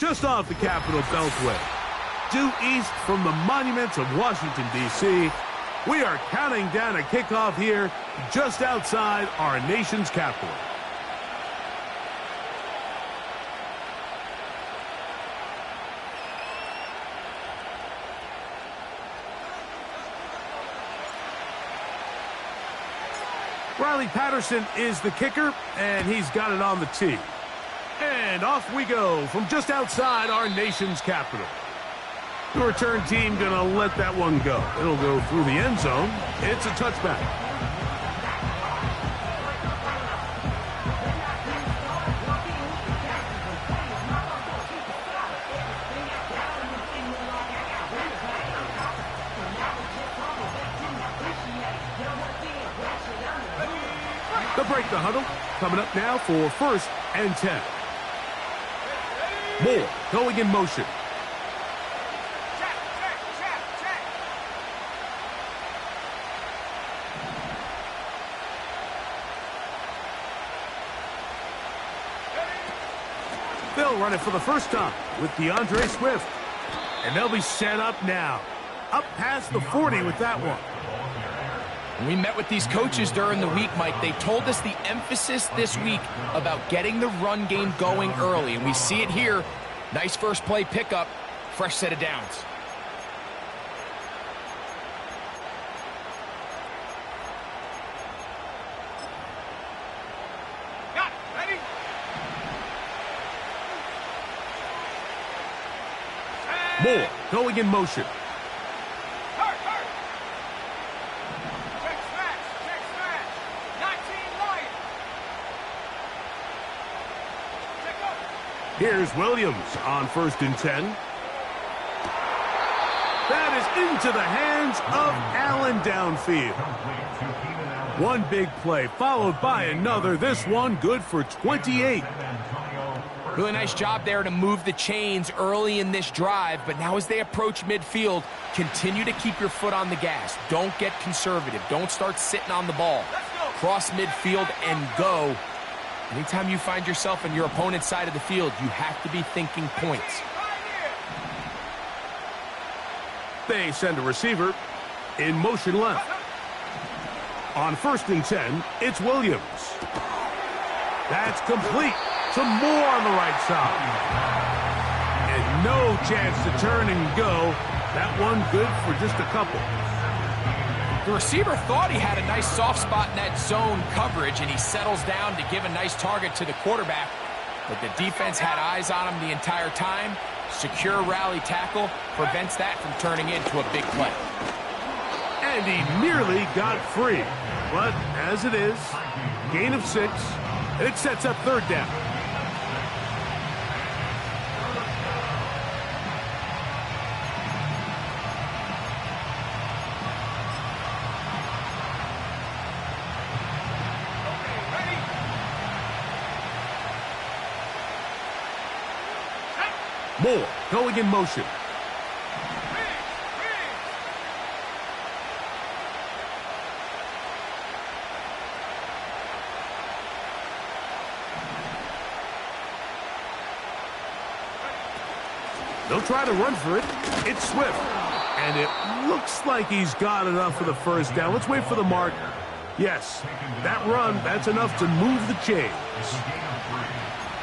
just off the Capitol Beltway, due east from the monuments of Washington, D.C., we are counting down a kickoff here just outside our nation's capital. Riley Patterson is the kicker, and he's got it on the tee. And off we go from just outside our nation's capital. The return team going to let that one go. It'll go through the end zone. It's a touchback. They'll break the huddle. Coming up now for 1st and 10. Moore going in motion. They'll run it for the first time with DeAndre Swift. And they'll be set up now. Up past the 40 with that one. We met with these coaches during the week, Mike. They told us the emphasis this week about getting the run game going early, and we see it here. Nice first play pickup, fresh set of downs. Got it. Ready? Moore going in motion. Here's Williams on 1st and 10. That is into the hands of Allen downfield. One big play followed by another. This one good for 28. Really nice job there to move the chains early in this drive, but now as they approach midfield, continue to keep your foot on the gas. Don't get conservative. Don't start sitting on the ball. Cross midfield and go. Anytime you find yourself on your opponent's side of the field, you have to be thinking points. They send a receiver in motion left. On 1st and 10, it's Williams. That's complete to Moore on the right side. And no chance to turn and go. That one good for just a couple. The receiver thought he had a nice soft spot in that zone coverage, and he settles down to give a nice target to the quarterback. But the defense had eyes on him the entire time. Secure rally tackle prevents that from turning into a big play. And he nearly got free. But as it is, gain of 6, and it sets up 3rd down. Moore going in motion. They'll try to run for it. It's Swift. And it looks like he's got enough for the 1st down. Let's wait for the mark. Yes, that run, that's enough to move the chains.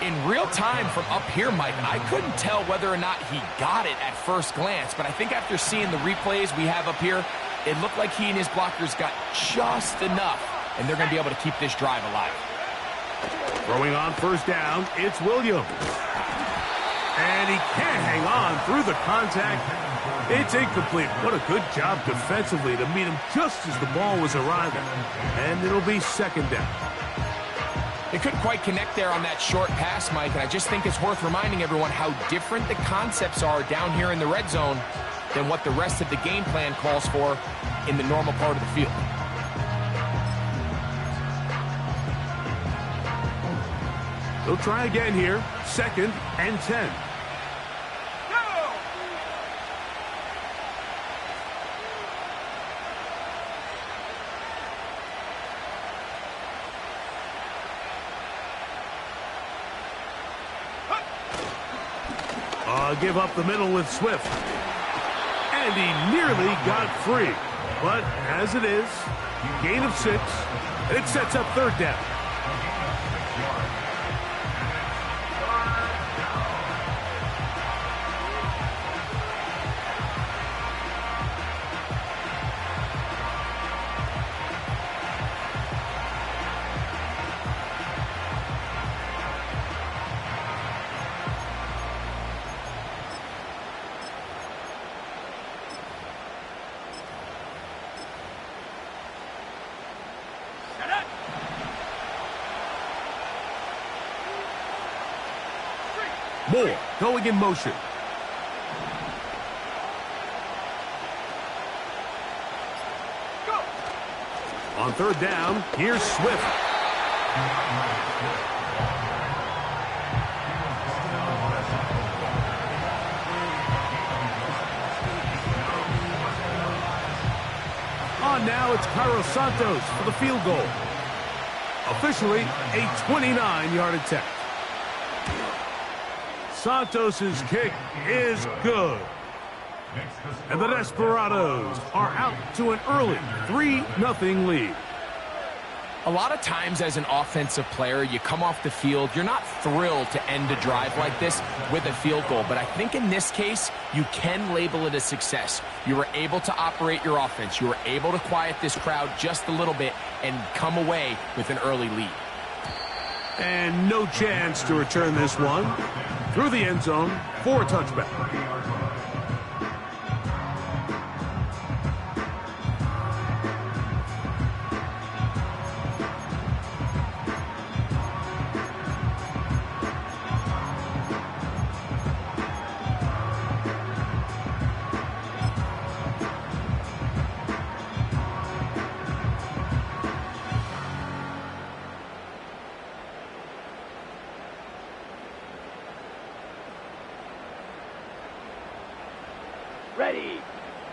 In real time from up here, Mike, I couldn't tell whether or not he got it at first glance, but I think after seeing the replays we have up here, it looked like he and his blockers got just enough, and they're going to be able to keep this drive alive. Throwing on 1st down, it's Williams. And he can't hang on through the contact. It's incomplete. What a good job defensively to meet him just as the ball was arriving. And it'll be 2nd down. They couldn't quite connect there on that short pass, Mike, and I just think it's worth reminding everyone how different the concepts are down here in the red zone than what the rest of the game plan calls for in the normal part of the field. They'll try again here. 2nd and 10. Give up the middle with Swift. And he nearly got free. But as it is, gain of 6. And it sets up third down. Moore going in motion. Go. On third down, here's Swift. On now, it's Cairo Santos for the field goal. Officially a 29-yard attempt. Santos's kick is good. And the Desperados are out to an early 3-0 lead. A lot of times as an offensive player, you come off the field, you're not thrilled to end a drive like this with a field goal. But I think in this case, you can label it a success. You were able to operate your offense. You were able to quiet this crowd just a little bit and come away with an early lead. And no chance to return this one through the end zone for a touchback. Ready.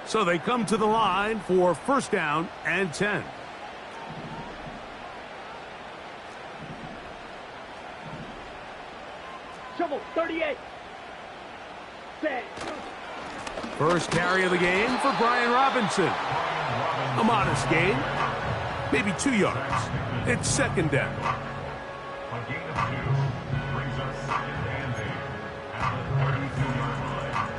So they come to the line for first down and 10. Shovel 38. Set. First carry of the game for Brian Robinson. A modest gain, maybe 2 yards. It's second down. A gain of 2 brings us second and 8 at the 32-yard line.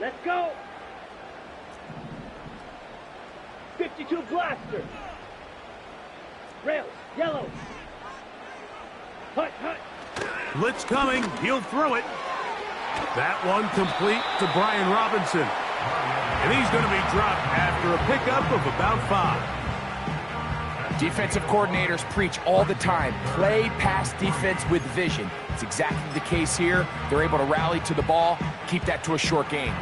Let's go. 52 blaster. Rails, yellow. Hut, hut. Blitz coming. He'll throw it. That one complete to Brian Robinson. And he's going to be dropped after a pickup of about 5. Defensive coordinators preach all the time, play pass defense with vision. It's exactly the case here. They're able to rally to the ball, keep that to a short gain.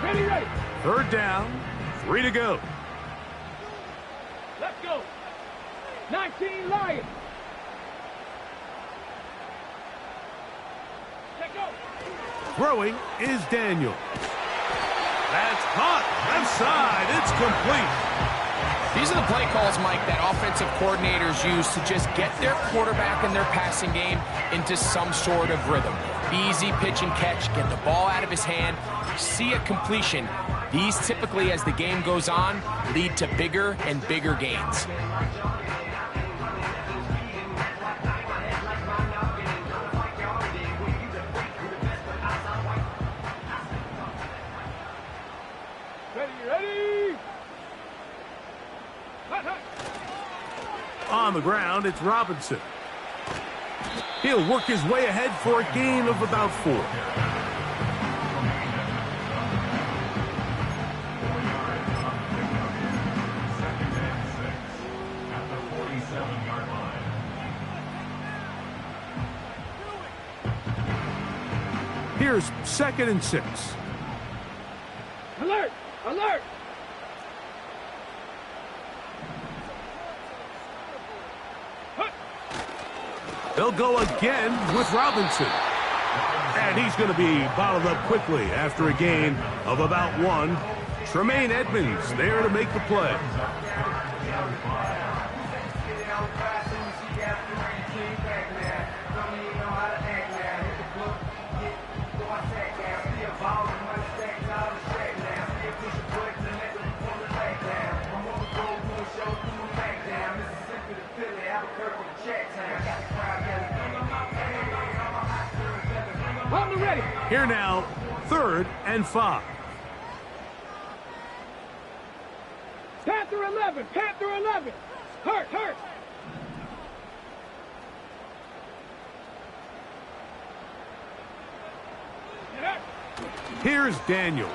Ready, ready. Third down, 3 to go. Let's go. 19 Lions. Let's go. Throwing is Daniel. That's caught. Left side. It's complete. These are the play calls, Mike, that offensive coordinators use to just get their quarterback and their passing game into some sort of rhythm. Easy pitch and catch, get the ball out of his hand, see a completion. These typically, as the game goes on, lead to bigger and bigger gains. Ready. On the ground, it's Robinson. He'll work his way ahead for a gain of about 4. Second and 6 at the 47-yard line. Here's second and 6. Alert! Alert! They'll go again with Robinson. And he's going to be bottled up quickly after a gain of about 1. Tremaine Edmonds there to make the play. Here now, 3rd and 5. Panther 11, Panther 11. Hurt. Here's Daniels.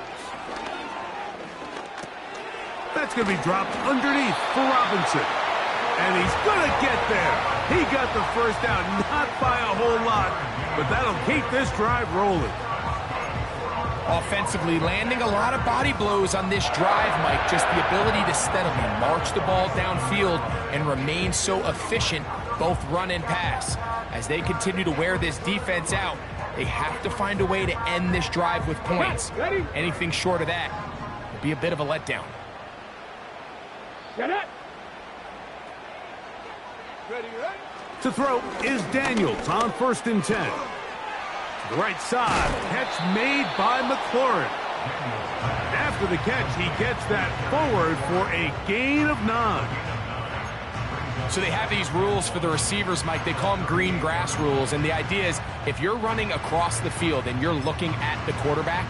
That's going to be dropped underneath for Robinson. And he's going to get there. He got the first down, not by a whole lot, but that'll keep this drive rolling. Offensively, landing a lot of body blows on this drive, Mike. Just the ability to steadily march the ball downfield and remain so efficient, both run and pass. As they continue to wear this defense out, they have to find a way to end this drive with points. Anything short of that will be a bit of a letdown. Get it. To throw is Daniels on 1st and 10. To the right side, catch made by McLaurin. After the catch, he gets that forward for a gain of 9. So they have these rules for the receivers, Mike. They call them green grass rules, and the idea is if you're running across the field and you're looking at the quarterback,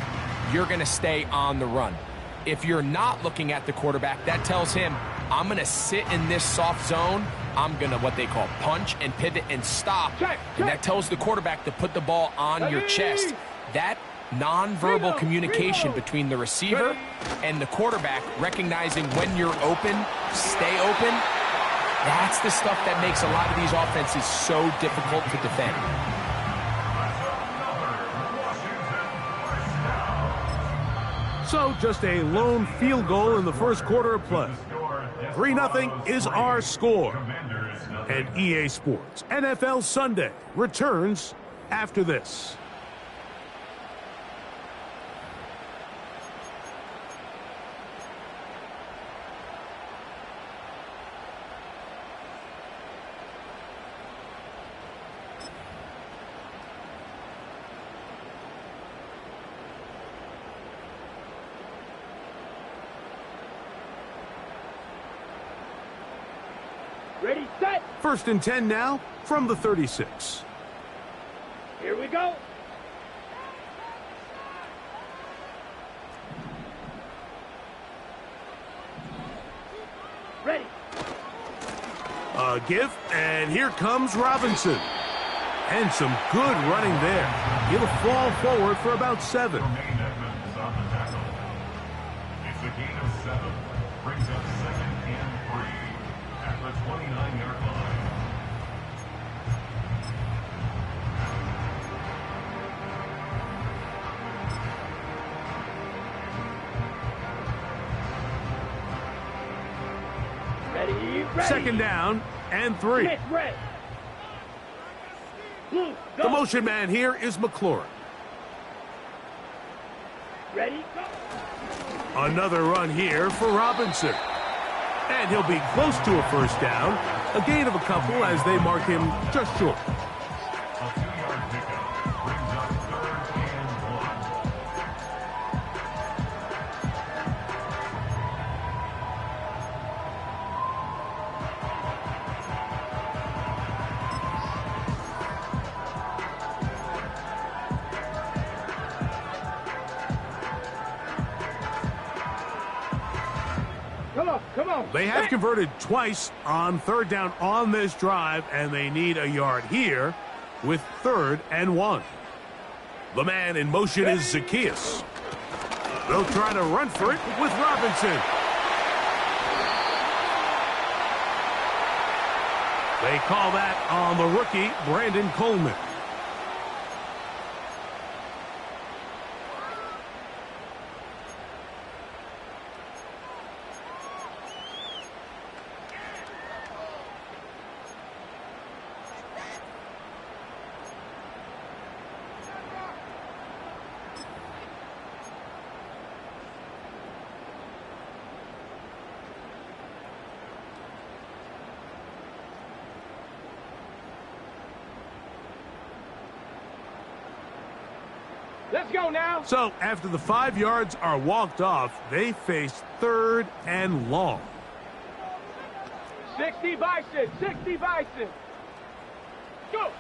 you're going to stay on the run. If you're not looking at the quarterback, that tells him, I'm going to sit in this soft zone. I'm going to what they call punch and pivot and stop. And that tells the quarterback to put the ball on your chest. That nonverbal communication between the receiver and the quarterback, recognizing when you're open, stay open, that's the stuff that makes a lot of these offenses so difficult to defend. So just a lone field goal in the first quarter of play. 3-0 is our score. And EA Sports NFL Sunday returns after this. Ready, set. 1st and 10 now from the 36. Here we go. Ready. A give, and here comes Robinson. And some good running there. He'll fall forward for about 7. Tremaine Edmonds on the tackle. It's a gain of 7. Brings up 2nd and 3 at the 29-yard line. Ready. 2nd down and 3. Get red. Blue, go. The motion man here is McLaurin. Ready, go. Another run here for Robinson. And he'll be close to a first down. A gain of a couple as they mark him just short. A 2-yard pickup brings up 3rd and 1. Come on. They have converted twice on 3rd down on this drive, and they need a yard here with 3rd and 1. The man in motion is Zacchaeus. They'll try to run for it with Robinson. They call that on the rookie, Brandon Coleman. Let's go now. So after the 5 yards are walked off, they face 3rd and long. 60 Bison, 60 Bison. Go.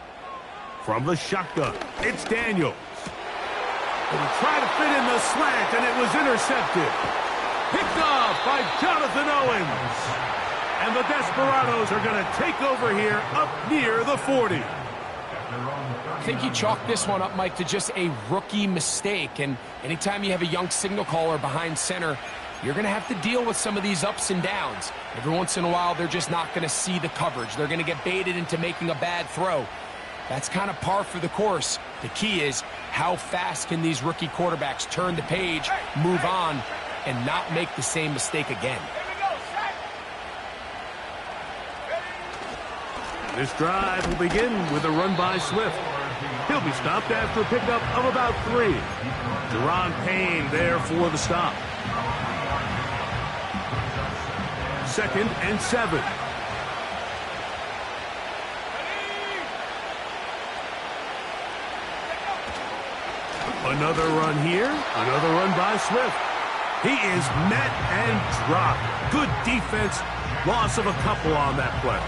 From the shotgun, it's Daniels. He'll try to fit in the slant, and it was intercepted. Picked off by Jonathan Owens. And the Desperados are going to take over here up near the 40. I think you chalk this one up, Mike, to just a rookie mistake. And anytime you have a young signal caller behind center, you're going to have to deal with some of these ups and downs. Every once in a while, they're just not going to see the coverage. They're going to get baited into making a bad throw. That's kind of par for the course. The key is how fast can these rookie quarterbacks turn the page, move on, and not make the same mistake again. This drive will begin with a run by Swift. He'll be stopped after a pickup of about 3. Jerron Payne there for the stop. 2nd and 7. Another run here. Another run by Swift. He is met and dropped. Good defense. Loss of a couple on that play.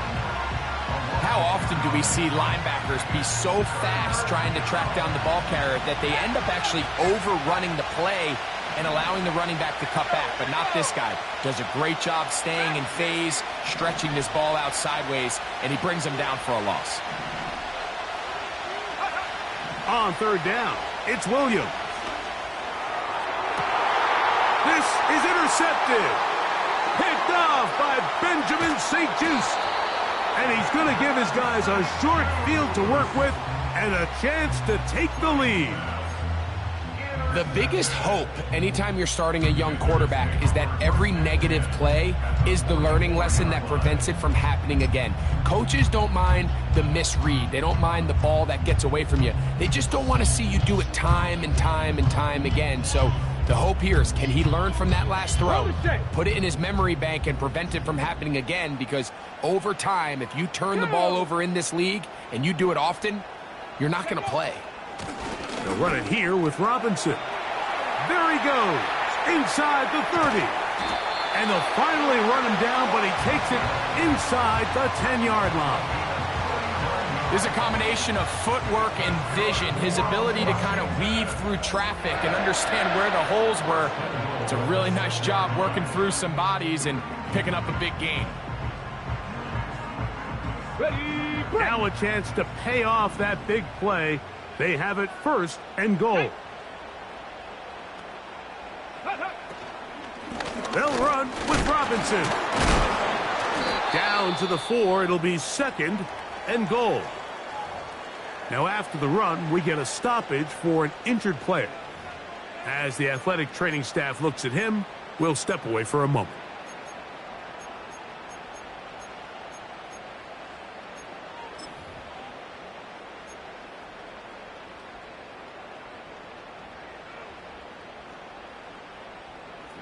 How often do we see linebackers be so fast trying to track down the ball carrier that they end up actually overrunning the play and allowing the running back to cut back? But not this guy. Does a great job staying in phase, stretching this ball out sideways, and he brings him down for a loss. On 3rd down, it's Williams. This is intercepted. Picked off by Benjamin St. Just. And he's going to give his guys a short field to work with and a chance to take the lead. The biggest hope anytime you're starting a young quarterback is that every negative play is the learning lesson that prevents it from happening again. Coaches don't mind the misread. They don't mind the ball that gets away from you. They just don't want to see you do it time and time and time again. So the hope here is, can he learn from that last throw, put it in his memory bank, and prevent it from happening again? Because over time, if you turn the ball over in this league and you do it often, you're not going to play. They'll run it here with Robinson. There he goes, inside the 30. And they'll finally run him down, but he takes it inside the 10-yard line. There's a combination of footwork and vision, his ability to kind of weave through traffic and understand where the holes were. It's a really nice job working through some bodies and picking up a big gain. Now a chance to pay off that big play. They have it 1st and goal. They'll run with Robinson. Down to the 4, it'll be 2nd and goal. Now after the run, we get a stoppage for an injured player. As the athletic training staff looks at him, we'll step away for a moment.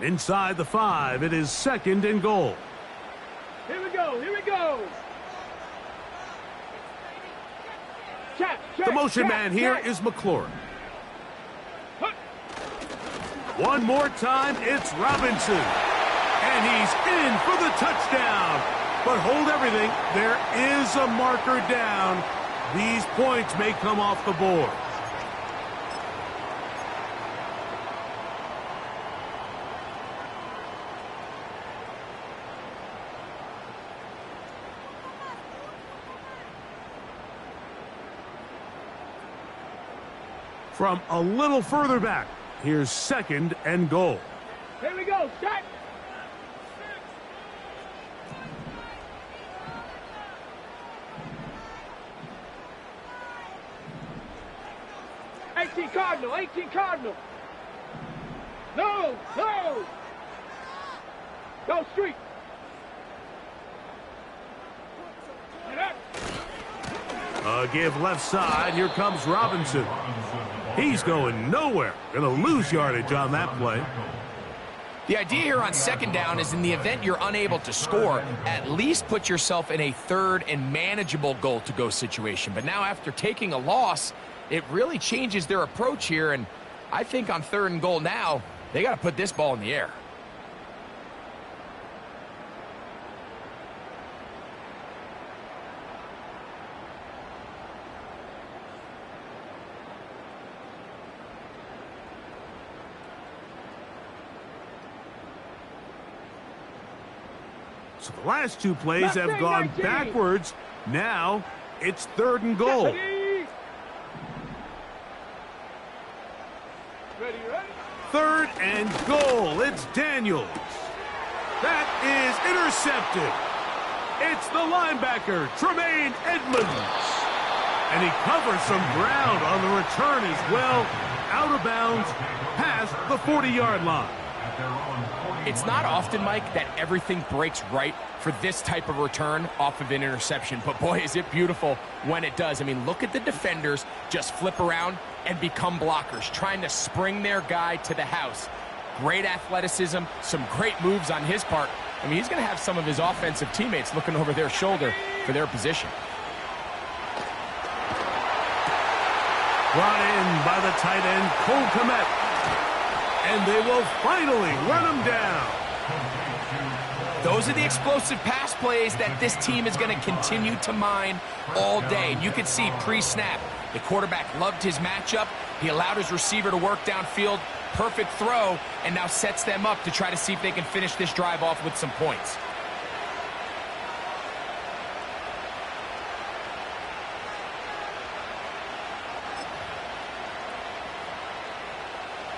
Inside the 5, it is 2nd and goal. Here we go, here we go. Check, The motion man here is McLaurin. One more time, it's Robinson. And he's in for the touchdown. But hold everything, there is a marker down. These points may come off the board. From a little further back, here's 2nd and goal. Here we go, set. Cardinal, 18 Cardinal. No, no. Go street. Give left side. Here comes Robinson. He's going nowhere. Going to lose yardage on that play. The idea here on 2nd down is in the event you're unable to score, at least put yourself in a 3rd and manageable goal-to-go situation. But now after taking a loss, it really changes their approach here, and I think on 3rd and goal now, they got to put this ball in the air. So the last 2 plays have gone backwards. Now it's 3rd and goal. Ready, 3rd and goal. It's Daniels. That is intercepted. It's the linebacker, Tremaine Edmonds. And he covers some ground on the return as well. Out of bounds, past the 40-yard line. It's not often, Mike, that everything breaks right for this type of return off of an interception. But boy, is it beautiful when it does. I mean, look at the defenders just flip around and become blockers, trying to spring their guy to the house. Great athleticism, some great moves on his part. I mean, he's going to have some of his offensive teammates looking over their shoulder for their position. Brought in by the tight end, Cole Kmet. And they will finally run him down. Those are the explosive pass plays that this team is going to continue to mine all day. And you can see pre-snap, the quarterback loved his matchup. He allowed his receiver to work downfield. Perfect throw, and now sets them up to try to see if they can finish this drive off with some points.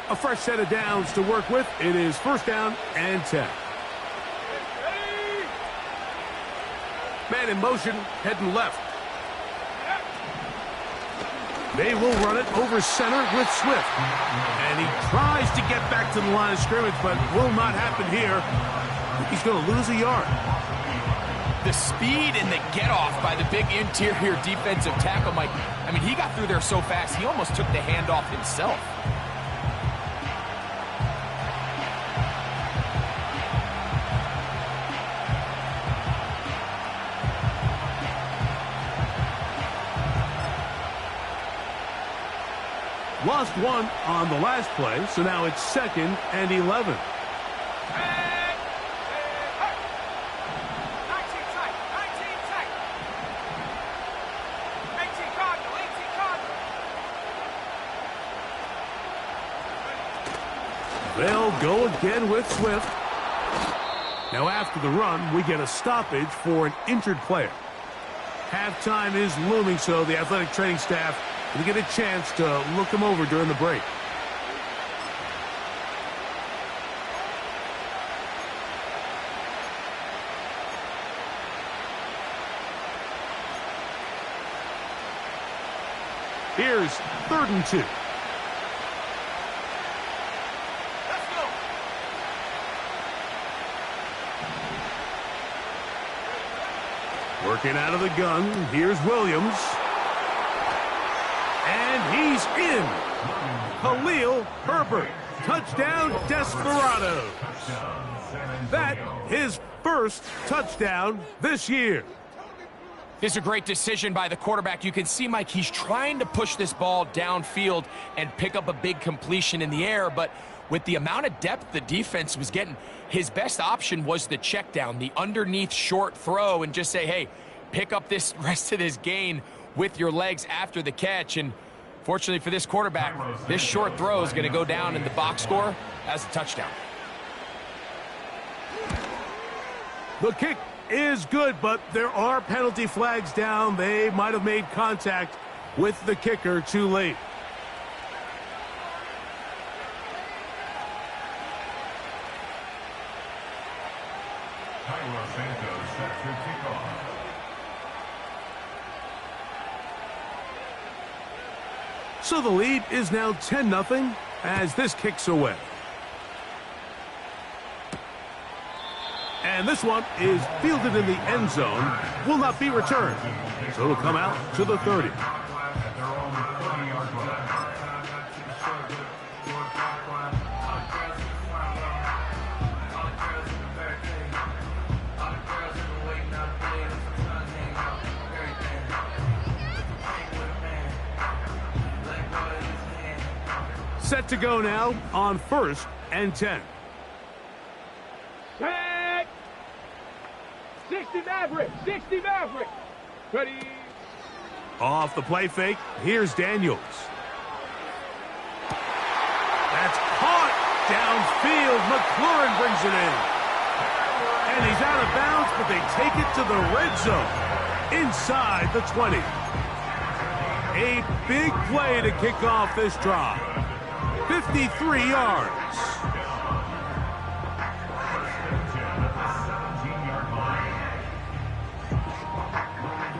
A fresh set of downs to work with. It is 1st down and 10. Man in motion, heading left. They will run it over center with Swift. And he tries to get back to the line of scrimmage, but will not happen here. He's going to lose a yard. The speed and the get-off by the big interior defensive tackle, Mike. I mean, he got through there so fast, he almost took the handoff himself. Lost 1 on the last play, so now it's 2nd and 11. They'll go again with Swift. Now after the run, we get a stoppage for an injured player. Halftime is looming, so the athletic training staff will get a chance to look him over during the break. Here's 3rd and 2. let's go. Working out of the gun, here's Williams. And he's in. Khalil Herbert. Touchdown, Desperado. That his first touchdown this year. This is a great decision by the quarterback. You can see, Mike, he's trying to push this ball downfield and pick up a big completion in the air, but with the amount of depth the defense was getting, his best option was the check down, the underneath short throw, and just say, hey, pick up this rest of this gain with your legs after the catch. And fortunately for this quarterback, this short throw is going to go down in the box score as a touchdown. The kick is good, but there are penalty flags down. They might have made contact with the kicker too late. Set to kick off. So the lead is now 10-0 as this kicks away. And this one is fielded in the end zone, will not be returned. So it'll come out to the 30. At their own 30-yard line. Set to go now on 1st and 10. Set. 60 Maverick. 60 Maverick. Ready. Off the play fake, here's Daniels. That's caught downfield. McLaurin brings it in. And he's out of bounds, but they take it to the red zone. Inside the 20. A big play to kick off this drive. 53 yards.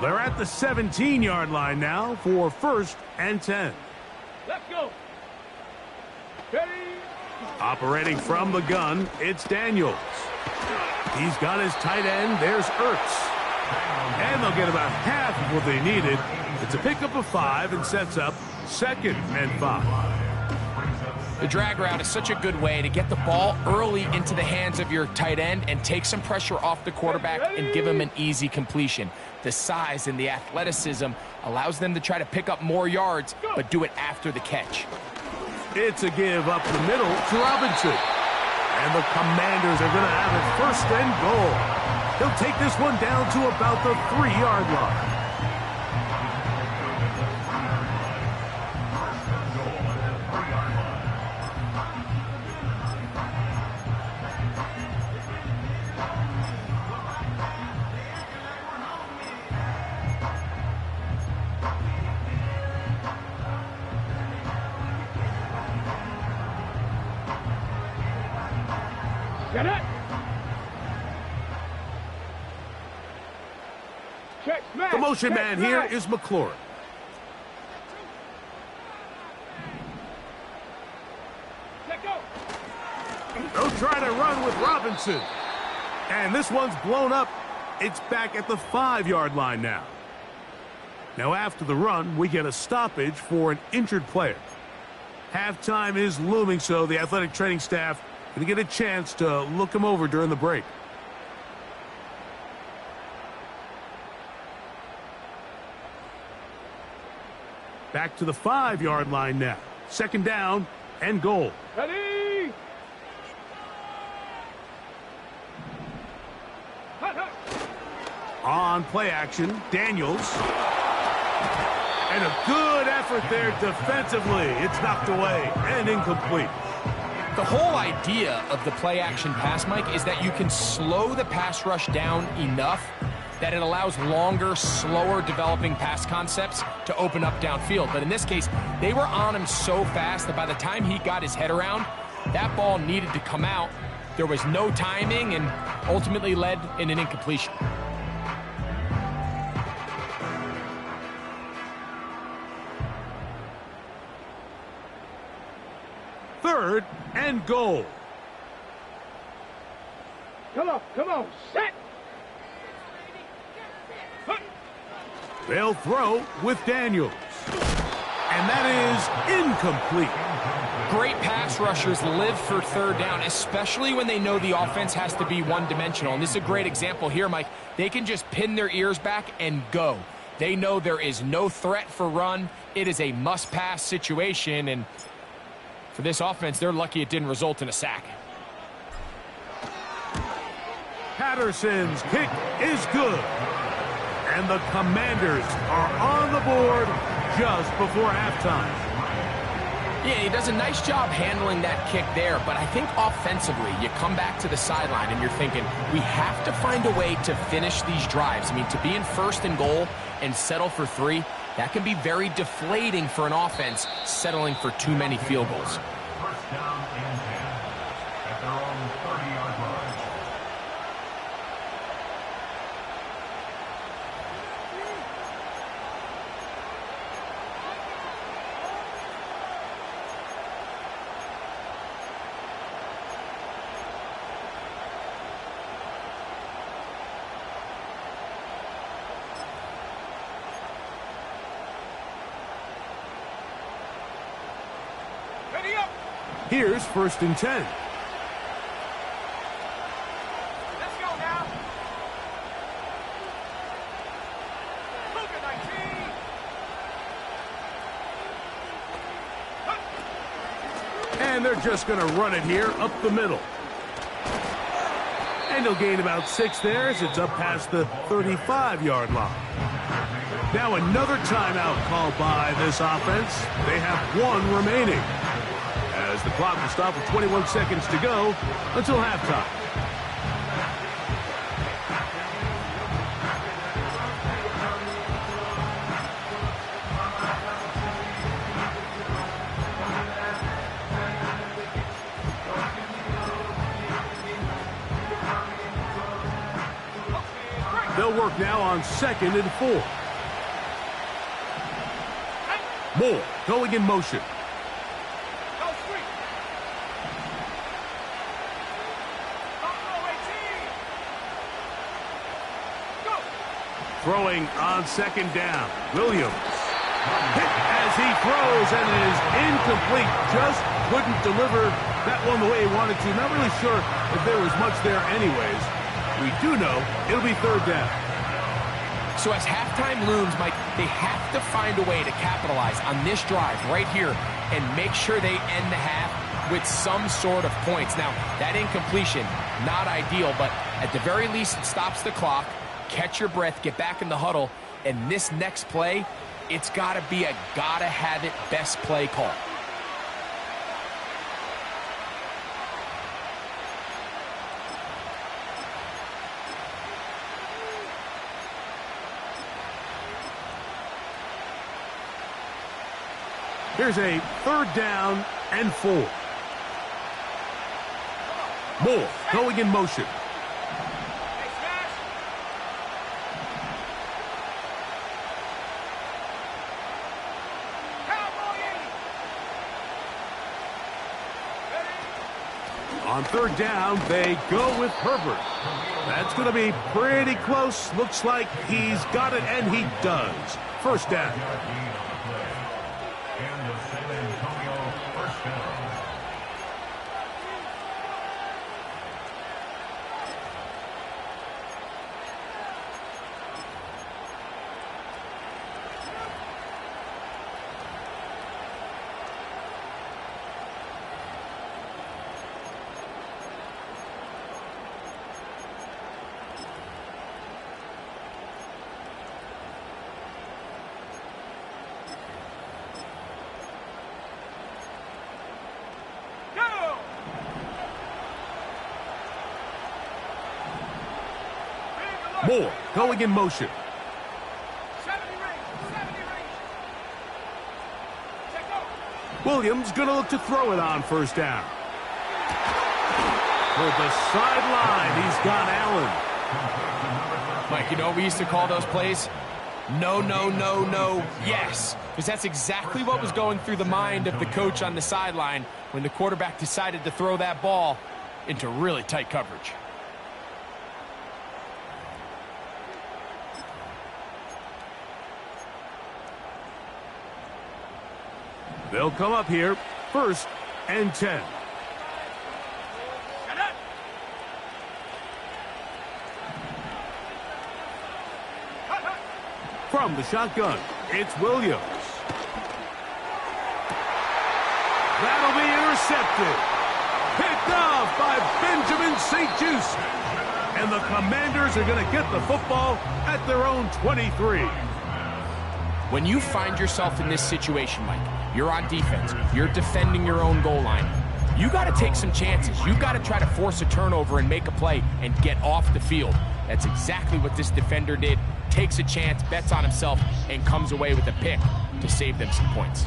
They're at the 17-yard line now for 1st and 10. Let's go. Ready. Operating from the gun, it's Daniels. He's got his tight end. There's Ertz. And they'll get about half of what they needed. It's a pickup of 5 and sets up 2nd and 5. The drag route is such a good way to get the ball early into the hands of your tight end and take some pressure off the quarterback and give him an easy completion. The size and the athleticism allows them to try to pick up more yards, but do it after the catch. It's a give up the middle to Robinson. And the Commanders are going to have it 1st and goal. He'll take this one down to about the 3-yard line. Get it. Check, smash. The motion Check, man smash. here is McLaurin. Let go. They'll try to run with Robinson. And this one's blown up. It's back at the 5-yard line now. Now after the run, we get a stoppage for an injured player. Halftime is looming, so the athletic training staff going to get a chance to look him over during the break. Back to the 5-yard line now. 2nd down and goal. Ready. Hut, hut. On play action, Daniels. And a good effort there defensively. It's knocked away and incomplete. The whole idea of the play-action pass, Mike, is that you can slow the pass rush down enough that it allows longer, slower developing pass concepts to open up downfield. But in this case, they were on him so fast that by the time he got his head around, that ball needed to come out. There was no timing and ultimately led in an incompletion. Third and goal. Come on, set. Hut. They'll throw with Daniels. And that is incomplete. Great pass rushers live for 3rd down, especially when they know the offense has to be one-dimensional. And this is a great example here, Mike. They can just pin their ears back and go. They know there is no threat for run. It is a must-pass situation, and for this offense, they're lucky it didn't result in a sack. Patterson's kick is good. And the Commanders are on the board just before halftime. Yeah, he does a nice job handling that kick there, but I think offensively, you come back to the sideline and you're thinking, we have to find a way to finish these drives. I mean, to be in 1st and goal and settle for 3, that can be very deflating for an offense settling for too many field goals. 1st down and 10 at their own 30-yard line. Ready up. Here's 1st and 10. Let's go now. Luka 19. Hut. And they're just going to run it here up the middle. And he'll gain about 6 there as it's up past the 35-yard line. Now another timeout called by this offense. They have 1 remaining, as the clock will stop with 21 seconds to go until halftime. They'll work now on 2nd and 4. Moore going in motion. Go street. Go. Throwing on 2nd down. Williams hit as he throws and is incomplete. Just couldn't deliver that one the way he wanted to. Not really sure if there was much there anyways. We do know it'll be 3rd down. So as halftime looms, Mike, they have to find a way to capitalize on this drive right here and make sure they end the half with some sort of points. Now, that incompletion, not ideal, but at the very least, it stops the clock. Catch your breath, get back in the huddle, and this next play, it's got to be a gotta-have-it best play call. Here's a 3rd down and 4. Moore going in motion. Hey, smash. Cowboy 80. Ready? On 3rd down, they go with Herbert. That's going to be pretty close. Looks like he's got it, and he does. 1st down. And the San Antonio first down. Go. Moore going in motion. 70 range. 70 range. Check go. Williams going to look to throw it on 1st down. Toward the sideline, he's got Allen. Mike, you know we used to call those plays? No, no, no, no, yes. Because that's exactly what was going through the mind of the coach on the sideline when the quarterback decided to throw that ball into really tight coverage. They'll come up here, 1st and 10. Shut up. Hut, hut. From the shotgun, it's Williams. That'll be intercepted. Picked off by Benjamin St-Juste. And the Commanders are going to get the football at their own 23. When you find yourself in this situation, Mike, you're on defense, you're defending your own goal line, you got to take some chances. You got to try to force a turnover and make a play and get off the field. That's exactly what this defender did. Takes a chance, bets on himself, and comes away with a pick to save them some points.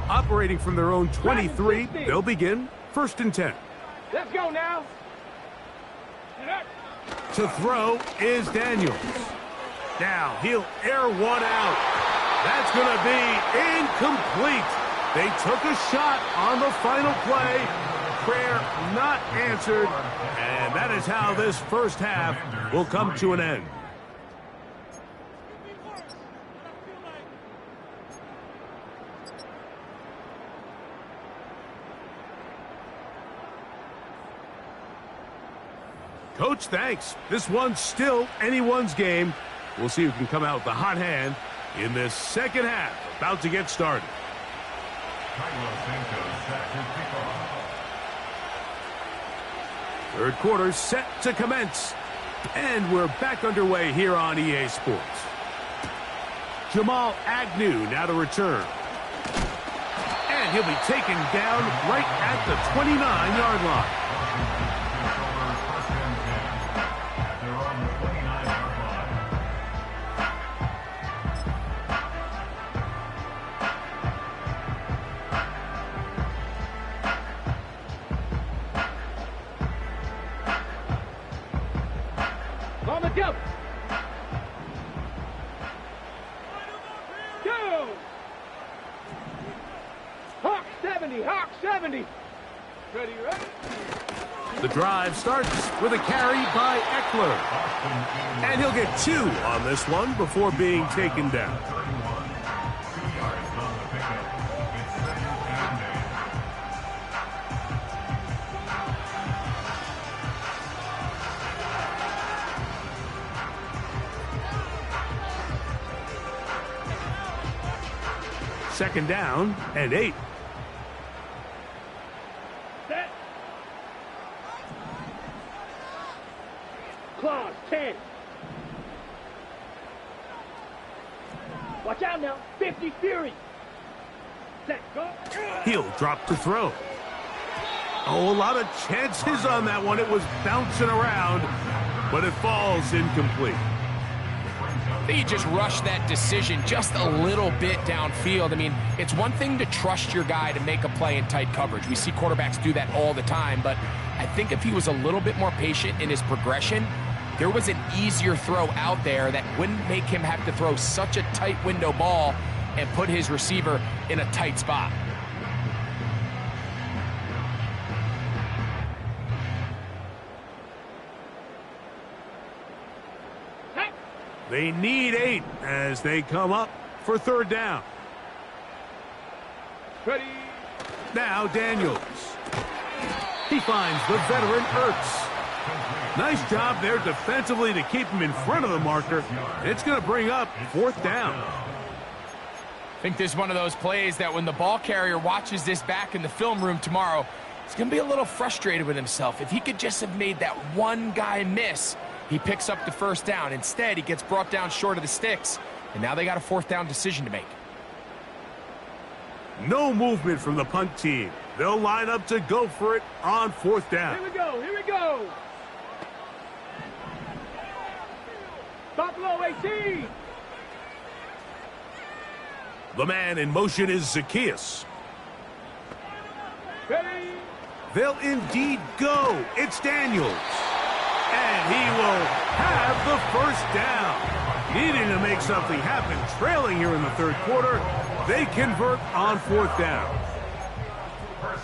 Operating from their own 23, they'll begin 1st and 10. Let's go now. To throw is Daniels. Now he'll air one out. That's going to be incomplete. They took a shot on the final play. Prayer not answered. And that is how this 1st half will come to an end. Coach, thanks. This one's still anyone's game. We'll see who can come out with the hot hand in this second half. About to get started. Third quarter set to commence. And we're back underway here on EA Sports. Jamal Agnew now to return. And he'll be taken down right at the 29-yard line. On the jump. Go. Hawk 70. Hawk 70. Ready, ready. The drive starts with a carry by Eckler. And he'll get 2 on this one before being taken down. Second down and 8. Set. Claws 10. Watch out now. 50 Fury. Set. Go. He'll drop to throw. Oh, a lot of chances on that one. It was bouncing around, but it falls incomplete. I think he just rushed that decision just a little bit downfield. I mean, it's one thing to trust your guy to make a play in tight coverage. We see quarterbacks do that all the time, but I think if he was a little bit more patient in his progression, there was an easier throw out there that wouldn't make him have to throw such a tight window ball and put his receiver in a tight spot. They need 8 as they come up for third down. Ready. Now Daniels. He finds the veteran Ertz. Nice job there defensively to keep him in front of the marker. It's going to bring up fourth down. I think this is one of those plays that when the ball carrier watches this back in the film room tomorrow, he's going to be a little frustrated with himself. If he could just have made that one guy miss, he picks up the first down. Instead, he gets brought down short of the sticks, and now they got a fourth down decision to make. No movement from the punt team. They'll line up to go for it on fourth down. Here we go. Here we go. Buffalo 18. The man in motion is Zacchaeus. Ready. They'll indeed go. It's Daniels. And he will have the first down. Needing to make something happen, trailing here in the third quarter, they convert on fourth down.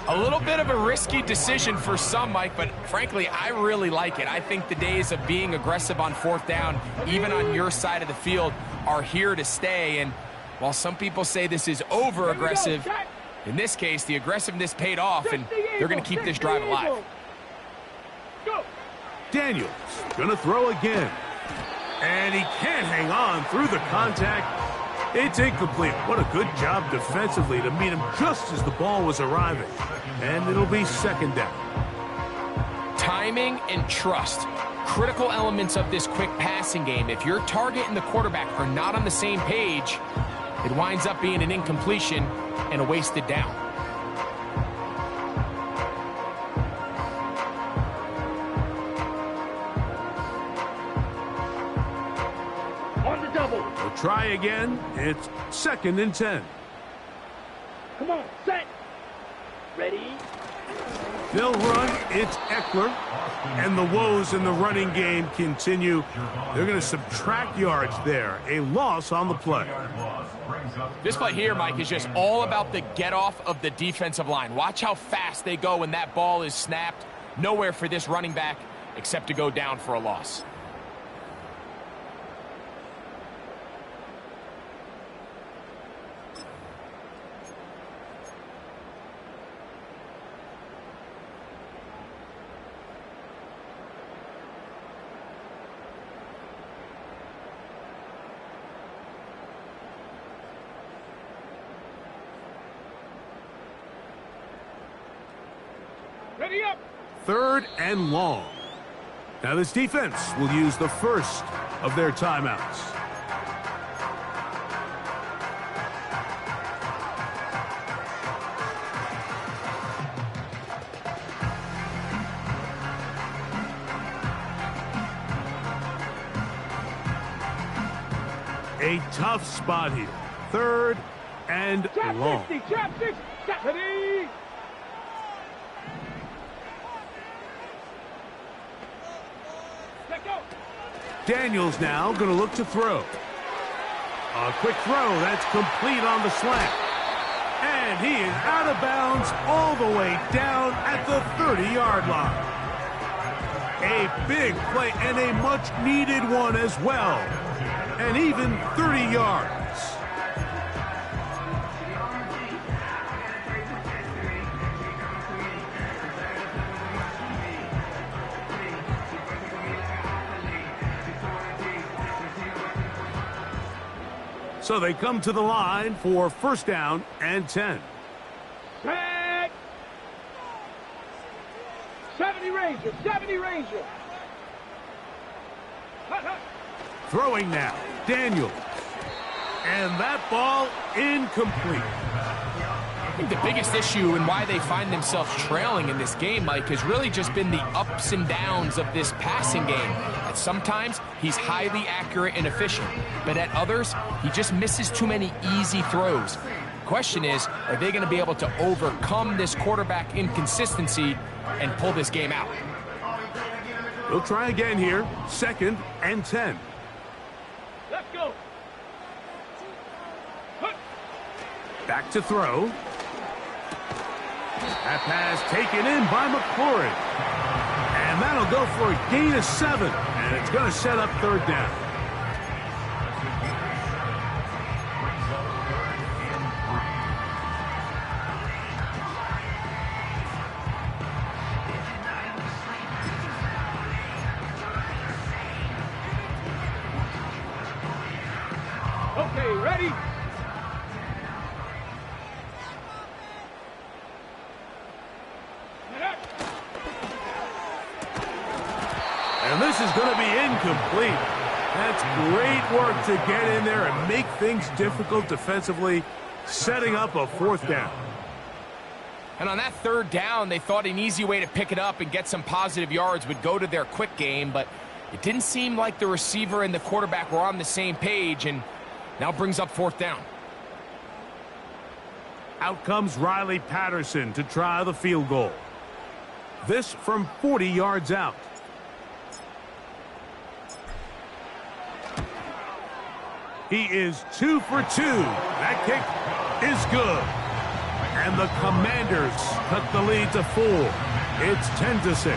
A little bit of a risky decision for some, Mike, but frankly, I really like it. I think the days of being aggressive on fourth down, even on your side of the field, are here to stay. And while some people say this is over-aggressive, in this case, the aggressiveness paid off, and they're going to keep this drive alive. Go. Daniels going to throw again. And he can't hang on through the contact. It's incomplete. What a good job defensively to meet him just as the ball was arriving. And it'll be second down. Timing and trust, critical elements of this quick passing game. If your target and the quarterback are not on the same page, it winds up being an incompletion and a wasted down. On the double. We'll try again. It's second and 10. Come on. Set. Ready. They'll run. It's Eckler. And the woes in the running game continue. They're going to subtract yards there. A loss on the play. This play here, Mike, is just all about the get-off of the defensive line. Watch how fast they go when that ball is snapped. Nowhere for this running back except to go down for a loss. Ready up. 3rd and long. Now this defense will use the first of their timeouts. A tough spot here. 3rd and Trap long. 60. Trap 60. Ready. Let go. Daniels now going to look to throw. A quick throw. That's complete on the slant. And he is out of bounds all the way down at the 30-yard line. A big play and a much-needed one as well. And even 30 yards. So they come to the line for 1st down and 10. Set. 70 Ranger. 70 Ranger. Hut, hut. Throwing now, Daniels. And that ball incomplete. I think the biggest issue and why they find themselves trailing in this game, Mike, has really just been the ups and downs of this passing game. At sometimes, he's highly accurate and efficient, but at others, he just misses too many easy throws. The question is, are they going to be able to overcome this quarterback inconsistency and pull this game out? We'll try again here, 2nd and 10. Let's go. Hut. Back to throw. That pass taken in by McLaurin. And that'll go for a gain of 7. And it's going to set up 3rd down. Okay, ready? And this is going to be incomplete. That's great work to get in there and make things difficult defensively, setting up a 4th down. And on that 3rd down, they thought an easy way to pick it up and get some positive yards would go to their quick game, but it didn't seem like the receiver and the quarterback were on the same page, and now brings up 4th down. Out comes Riley Patterson to try the field goal. This from 40 yards out. He is 2 for 2. That kick is good. And the Commanders cut the lead to 4. It's 10-6.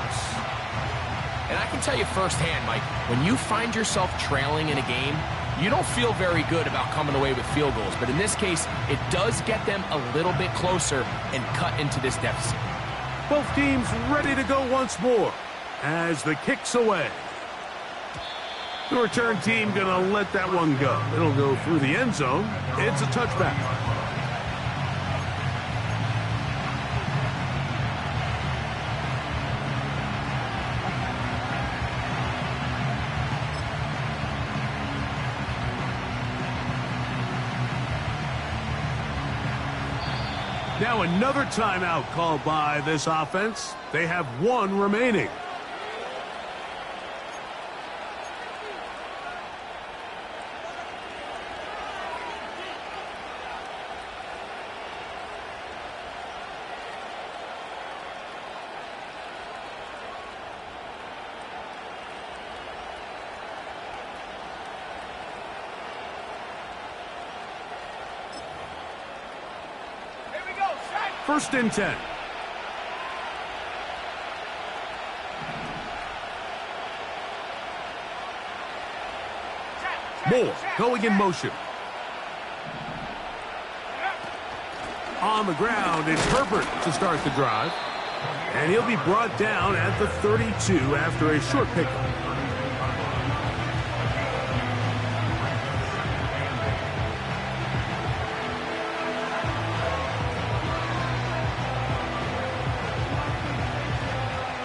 And I can tell you firsthand, Mike, when you find yourself trailing in a game, you don't feel very good about coming away with field goals. But in this case, it does get them a little bit closer and cut into this deficit. Both teams ready to go once more as the kick's away. The return team going to let that one go. It'll go through the end zone. It's a touchback. Now another timeout called by this offense. They have 1 remaining. First and 10. Moore going in motion. On the ground, it's Herbert to start the drive. And he'll be brought down at the 32 after a short pickup.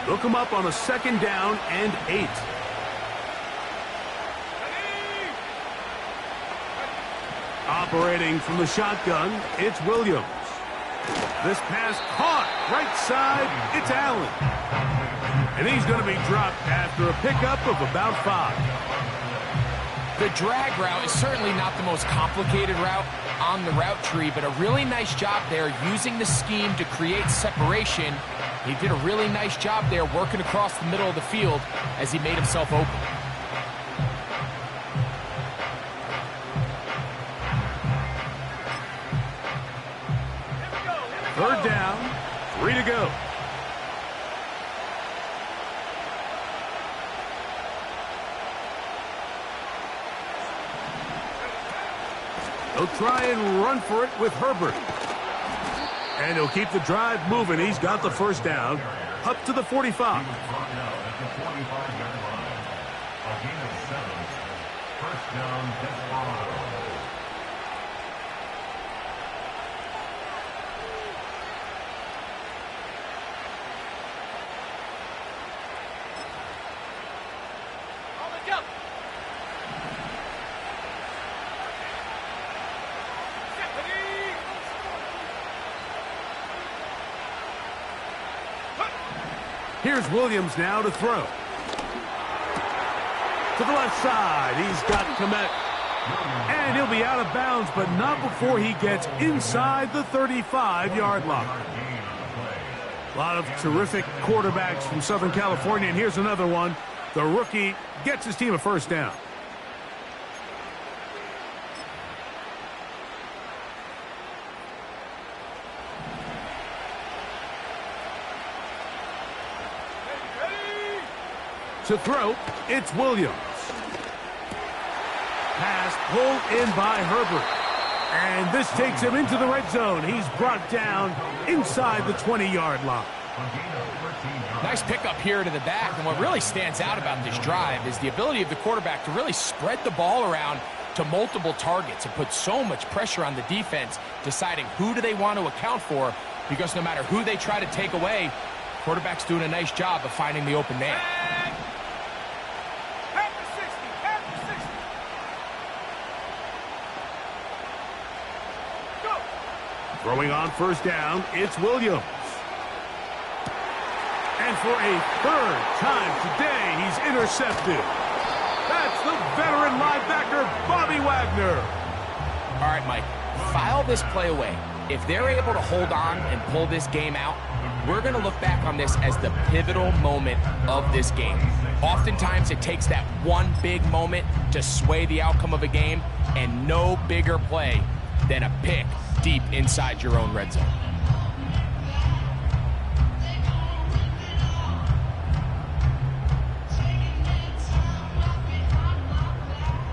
They'll come up on a 2nd down and 8. Operating from the shotgun, it's Williams. This pass caught. Right side, it's Allen. And he's going to be dropped after a pickup of about 5. The drag route is certainly not the most complicated route on the route tree, but a really nice job there using the scheme to create separation. He did a really nice job there working across the middle of the field as he made himself open. Third down, 3 to go. He'll try and run for it with Herbert. And he'll keep the drive moving. He's got the first down up to the 45. First down, Desperado. Here's Williams now to throw. To the left side, he's got Kmet. And he'll be out of bounds, but not before he gets inside the 35-yard line. A lot of terrific quarterbacks from Southern California, and here's another one. The rookie gets his team a first down. To throw, it's Williams. Pass pulled in by Herbert. And this takes him into the red zone. He's brought down inside the 20-yard line. Nice pickup here to the back. And what really stands out about this drive is the ability of the quarterback to really spread the ball around to multiple targets and put so much pressure on the defense, deciding who do they want to account for, because no matter who they try to take away, quarterback's doing a nice job of finding the open man. Throwing on first down, it's Williams. And for a 3rd time today, he's intercepted. That's the veteran linebacker, Bobby Wagner. All right, Mike, file this play away. If they're able to hold on and pull this game out, we're going to look back on this as the pivotal moment of this game. Oftentimes, it takes that one big moment to sway the outcome of a game, and no bigger play than a pick deep inside your own red zone.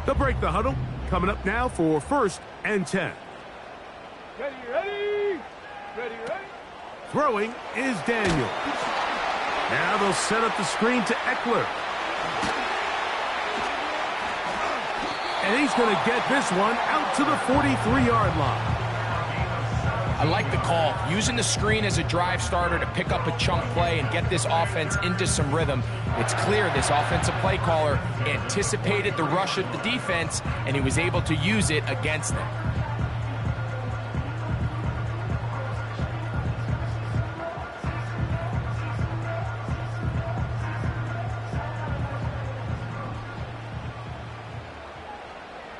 They'll break the huddle. Coming up now for 1st and 10. Ready, ready. Ready, ready. Throwing is Daniels. Now they'll set up the screen to Eckler. And he's going to get this one out to the 43-yard line. I like the call, using the screen as a drive starter to pick up a chunk play and get this offense into some rhythm. It's clear this offensive play caller anticipated the rush of the defense, and he was able to use it against them.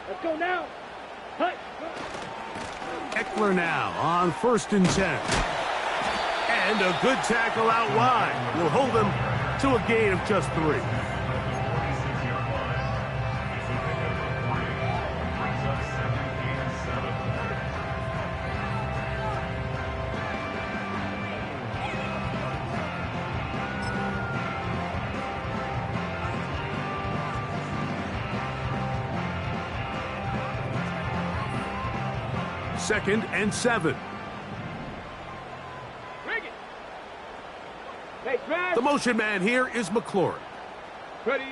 Let's go now. Hut. Eckler now on 1st and 10. And a good tackle out wide will hold him to a gain of just 3. Second and 7. Bring it. Hey, drive. The motion man here is McLaurin. Ready.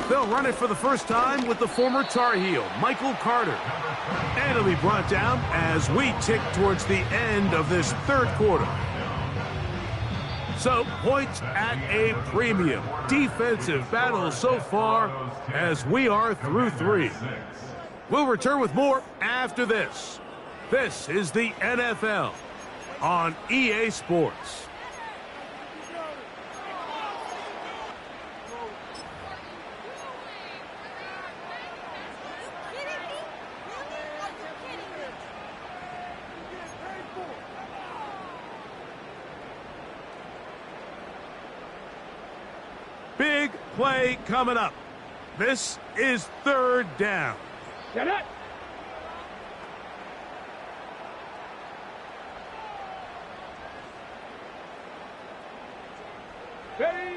They'll run it for the first time with the former Tar Heel, Michael Carter. And it'll be brought down as we tick towards the end of this 3rd quarter. So, points at a premium. Defensive battle so far as we are through 3. We'll return with more after this. This is the NFL on EA Sports. Big play coming up. This is 3rd down. Set it. Ready.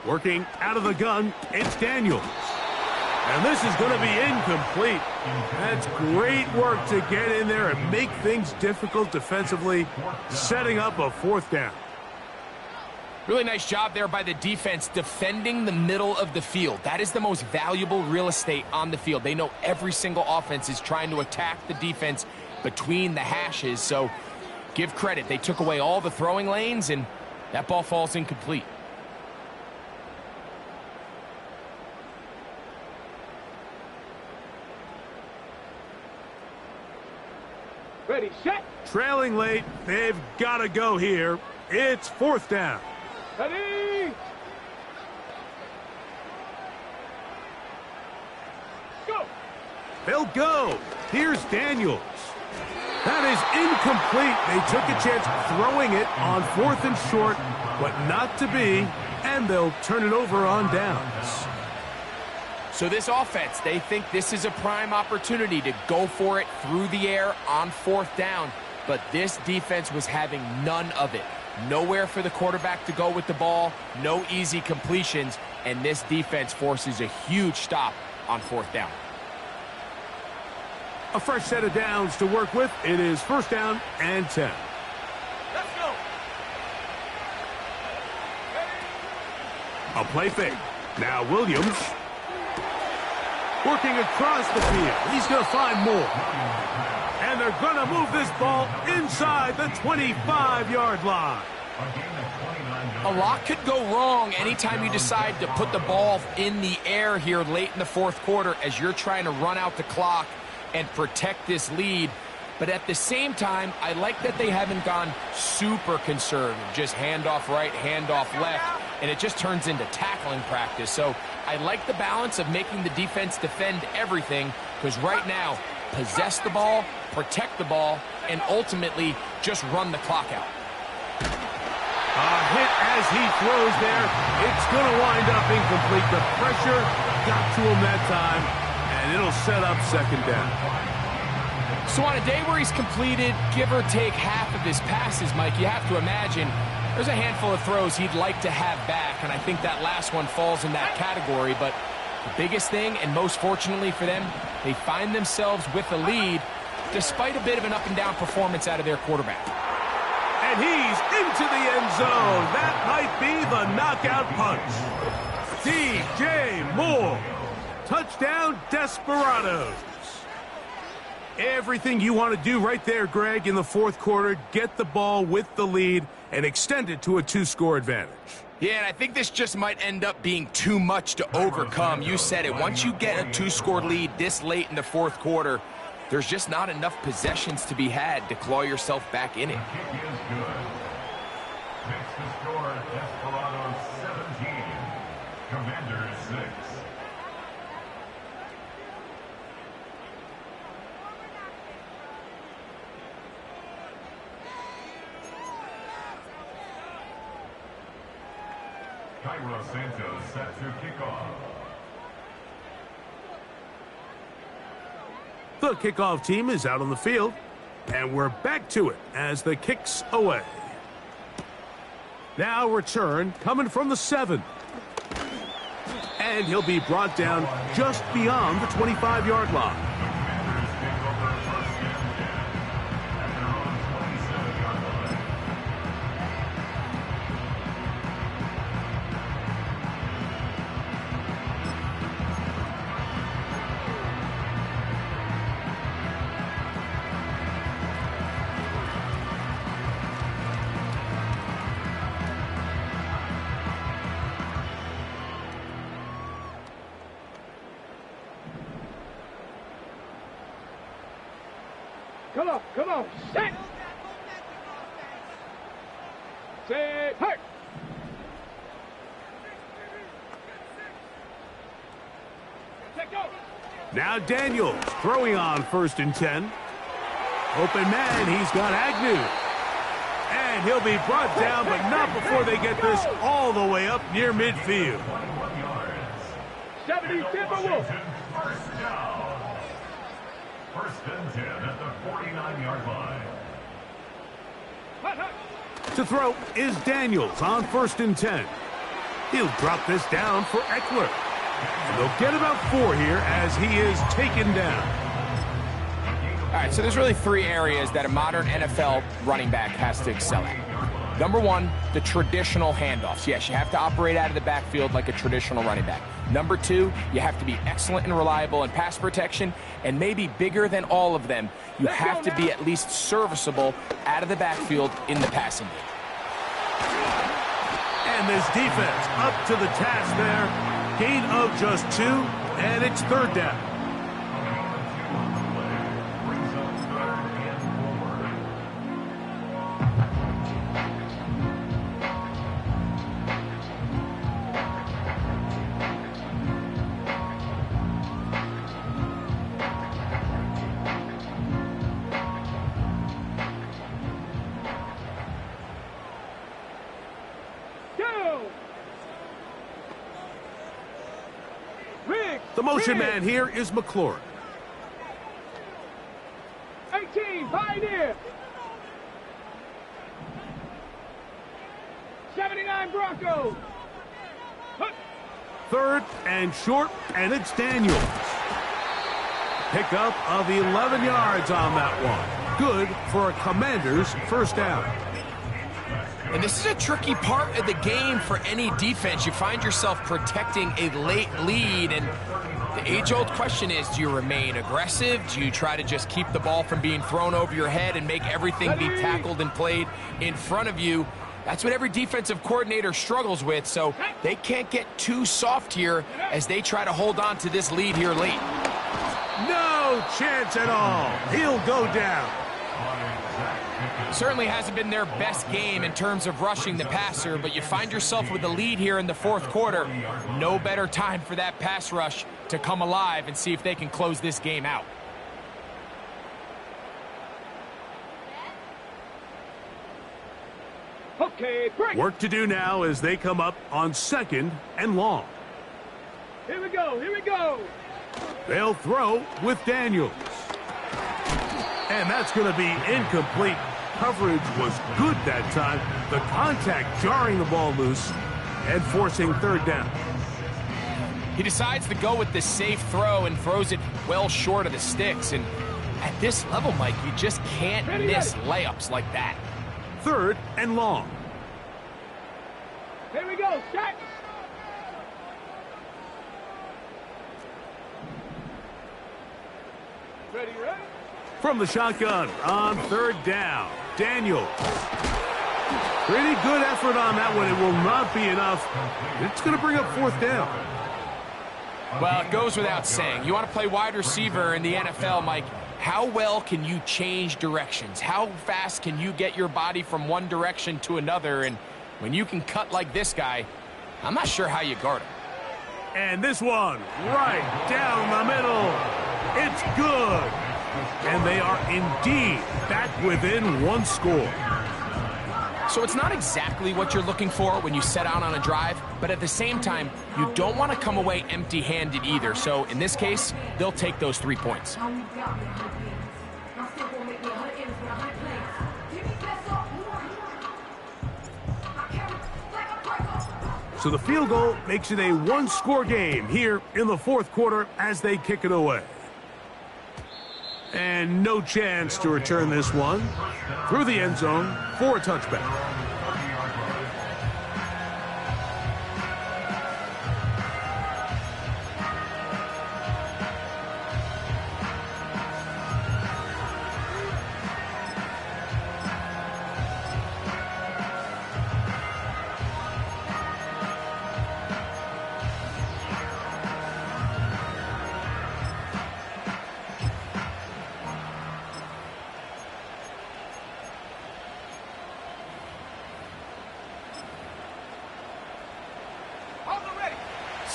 Working out of the gun, it's Daniels. And this is going to be incomplete. That's great work to get in there and make things difficult defensively, setting up a 4th down. Really nice job there by the defense defending the middle of the field. That is the most valuable real estate on the field. They know every single offense is trying to attack the defense between the hashes, so give credit. They took away all the throwing lanes, and that ball falls incomplete. Ready, set. Trailing late, they've got to go here. It's 4th down. Ready. Go. They'll go. Here's Daniels. That is incomplete. They took a chance throwing it on 4th and short, but not to be, and they'll turn it over on downs. So this offense, they think this is a prime opportunity to go for it through the air on 4th down, but this defense was having none of it. Nowhere for the quarterback to go with the ball, no easy completions, and this defense forces a huge stop on 4th down. A fresh set of downs to work with. It is 1st down and 10. Let's go. A play fake. Now Williams. Working across the field. He's going to find more. And they're going to move this ball inside the 25-yard line. A lot could go wrong anytime you decide to put the ball in the air here late in the 4th quarter as you're trying to run out the clock and protect this lead. But at the same time, I like that they haven't gone super conservative. Just handoff right, handoff left, and it just turns into tackling practice. So I like the balance of making the defense defend everything, because right now, possess the ball, protect the ball, and ultimately just run the clock out. A hit as he throws there. It's going to wind up incomplete. The pressure got to him that time, and it'll set up 2nd down. So on a day where he's completed, give or take half of his passes, Mike, you have to imagine there's a handful of throws he'd like to have back, and I think that last one falls in that category. But the biggest thing, and most fortunately for them, they find themselves with a lead despite a bit of an up-and-down performance out of their quarterback. And he's into the end zone. That might be the knockout punch. DJ Moore. Touchdown, Desperados. Everything you want to do right there, Greg, in the 4th quarter, get the ball with the lead and extend it to a 2-score advantage. Yeah, and I think this just might end up being too much to overcome. You said it. Once you get a 2-score lead this late in the 4th quarter, there's just not enough possessions to be had to claw yourself back in it. Kick is good. Makes the score Desperados 17, Commanders 6. Cairo Santos set to kick off. The kickoff team is out on the field, and we're back to it as the kick's away. Now return coming from the 7. And he'll be brought down just beyond the 25-yard line. Commanders take over 1st and 10 at their own 27-yard line. Come on, set. Set, hurt. Let go. Now Daniels throwing on 1st and 10. Open man, he's got Agnew. And he'll be brought down, but not before they get this all the way up near midfield. 70 Timberwolves. First down. 1st and 10 at the 49-yard line. Hut, hut. To throw is Daniels on 1st and 10. He'll drop this down for Eckler. And they'll get about 4 here as he is taken down. All right, so there's really 3 areas that a modern NFL running back has to excel at. Number 1, the traditional handoffs. Yes, you have to operate out of the backfield like a traditional running back. Number 2, you have to be excellent and reliable in pass protection, and maybe bigger than all of them, you have to be at least serviceable out of the backfield in the passing game. And this defense up to the task there. Gain of just 2, and it's 3rd down. The motion man here is McLaurin. 18, Pioneer. 79 Broncos. 3rd and short, and it's Daniels. Pickup of 11 yards on that one. Good for a Commander's 1st down. And this is a tricky part of the game for any defense. You find yourself protecting a late lead, and the age-old question is, do you remain aggressive? Do you try to just keep the ball from being thrown over your head and make everything be tackled and played in front of you? That's what every defensive coordinator struggles with, so they can't get too soft here as they try to hold on to this lead here late. No chance at all. He'll go down. Certainly hasn't been their best game in terms of rushing the passer, but you find yourself with a lead here in the 4th quarter. No better time for that pass rush to come alive and see if they can close this game out. Okay, break. Work to do now as they come up on 2nd and long. Here we go, here we go. They'll throw with Daniels. And that's going to be incomplete. Coverage was good that time. The contact jarring the ball loose and forcing 3rd down. He decides to go with the safe throw and throws it well short of the sticks. And at this level, Mike, you just can't miss layups like that. 3rd and long. Here we go, set. Ready, ready? From the shotgun on 3rd down, Daniels. Pretty good effort on that one. It will not be enough. It's going to bring up 4th down. Well, it goes without saying. You want to play wide receiver in the NFL, Mike. How well can you change directions? How fast can you get your body from one direction to another? And when you can cut like this guy, I'm not sure how you guard him. And this one right down the middle. It's good. And they are indeed back within 1 score. So it's not exactly what you're looking for when you set out on a drive, but at the same time, you don't want to come away empty-handed either. So in this case, they'll take those 3 points. So the field goal makes it a 1-score game here in the 4th quarter as they kick it away. And no chance to return this one through the end zone for a touchback.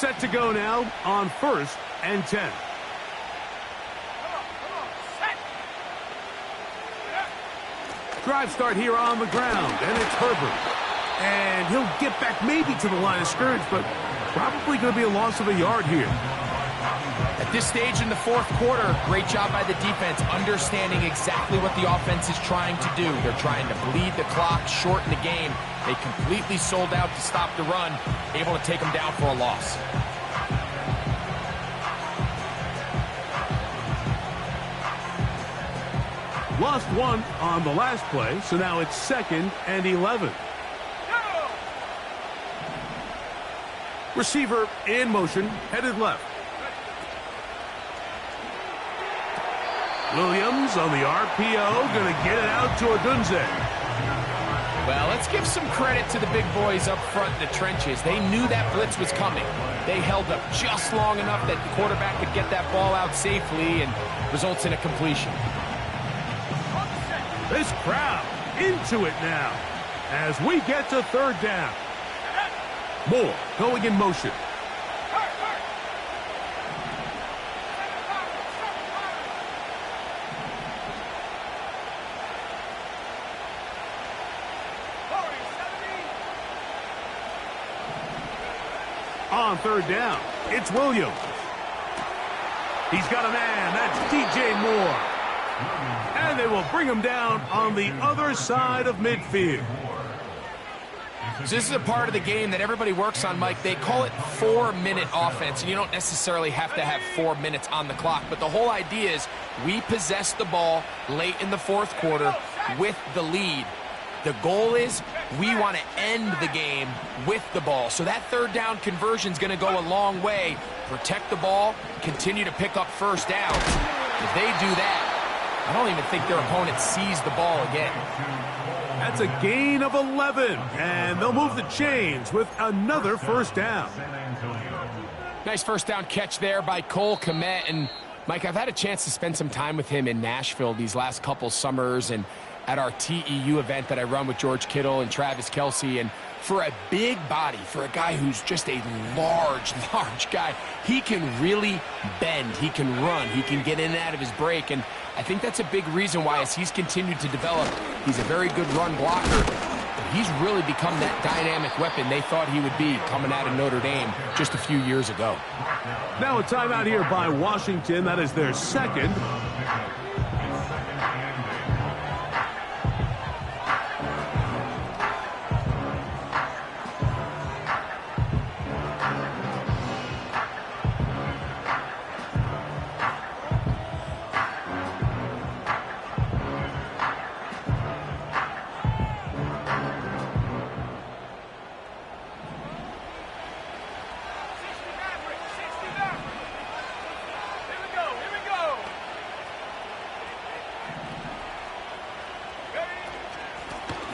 Set to go now on 1st and 10. Drive start here on the ground, and it's Herbert. And he'll get back maybe to the line of scrimmage, but probably going to be a loss of a yard here. At this stage in the fourth quarter, great job by the defense, understanding exactly what the offense is trying to do. They're trying to bleed the clock, shorten the game. They completely sold out to stop the run, able to take them down for a loss. Lost one on the last play, so now it's 2nd and 11. Receiver in motion, headed left. Williams on the RPO, going to get it out to Odunze. Well, let's give some credit to the big boys up front in the trenches. They knew that blitz was coming. They held up just long enough that the quarterback could get that ball out safely and results in a completion. This crowd into it now as we get to 3rd down. Moore going in motion. On 3rd down, it's Williams. He's got a man. That's DJ Moore. And they will bring him down on the other side of midfield. So this is a part of the game that everybody works on, Mike. They call it 4-minute offense, and you don't necessarily have to have 4 minutes on the clock. But the whole idea is we possess the ball late in the fourth quarter with the lead. The goal is we want to end the game with the ball. So that 3rd down conversion is going to go a long way. Protect the ball, continue to pick up first downs. If they do that, I don't even think their opponent sees the ball again. That's a gain of 11, and they'll move the chains with another 1st down. Nice 1st down catch there by Cole Kmet. And, Mike, I've had a chance to spend some time with him in Nashville these last couple summers and at our TEU event that I run with George Kittle and Travis Kelce. And for a big body, for a guy who's just a large guy, he can really bend. He can run. He can get in and out of his break. And I think that's a big reason why, as he's continued to develop, he's a very good run blocker. But he's really become that dynamic weapon they thought he would be coming out of Notre Dame just a few years ago. Now a timeout here by Washington. That is their 2nd.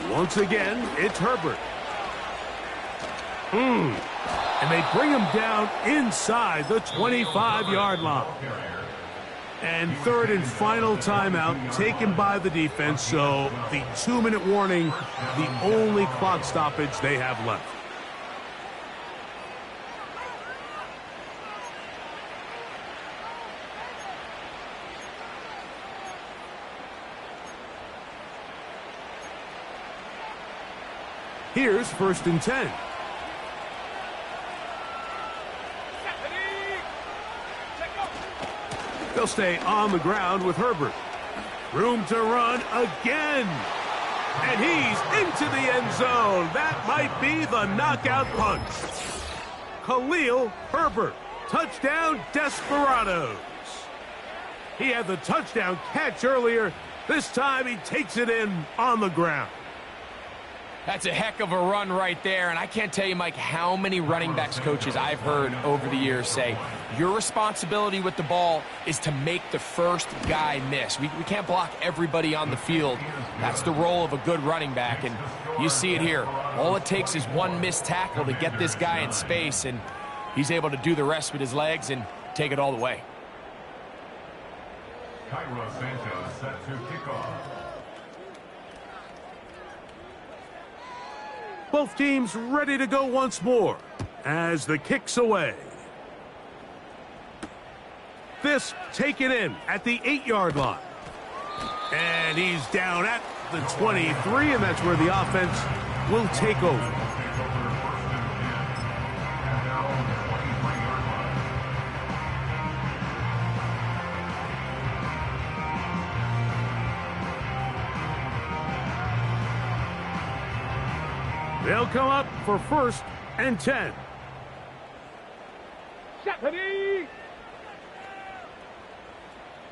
Once again, it's Herbert. And they bring him down inside the 25-yard line. And 3rd and final timeout taken by the defense, so the 2-minute warning, the only clock stoppage they have left. Here's 1st and 10. They'll stay on the ground with Herbert. Room to run again. And he's into the end zone. That might be the knockout punch. Khalil Herbert. Touchdown Desperados. He had the touchdown catch earlier. This time he takes it in on the ground. That's a heck of a run right there, and I can't tell you, Mike, how many running backs coaches I've heard over the years say, your responsibility with the ball is to make the first guy miss. We can't block everybody on the field. That's the role of a good running back, and you see it here. All it takes is one missed tackle to get this guy in space, and he's able to do the rest with his legs and take it all the way. Cairo Sanchez set to kick off. Both teams ready to go once more as the kick's away. This taken in at the 8-yard line. And he's down at the 23, and that's where the offense will take over. They'll come up for 1st and 10. Ready.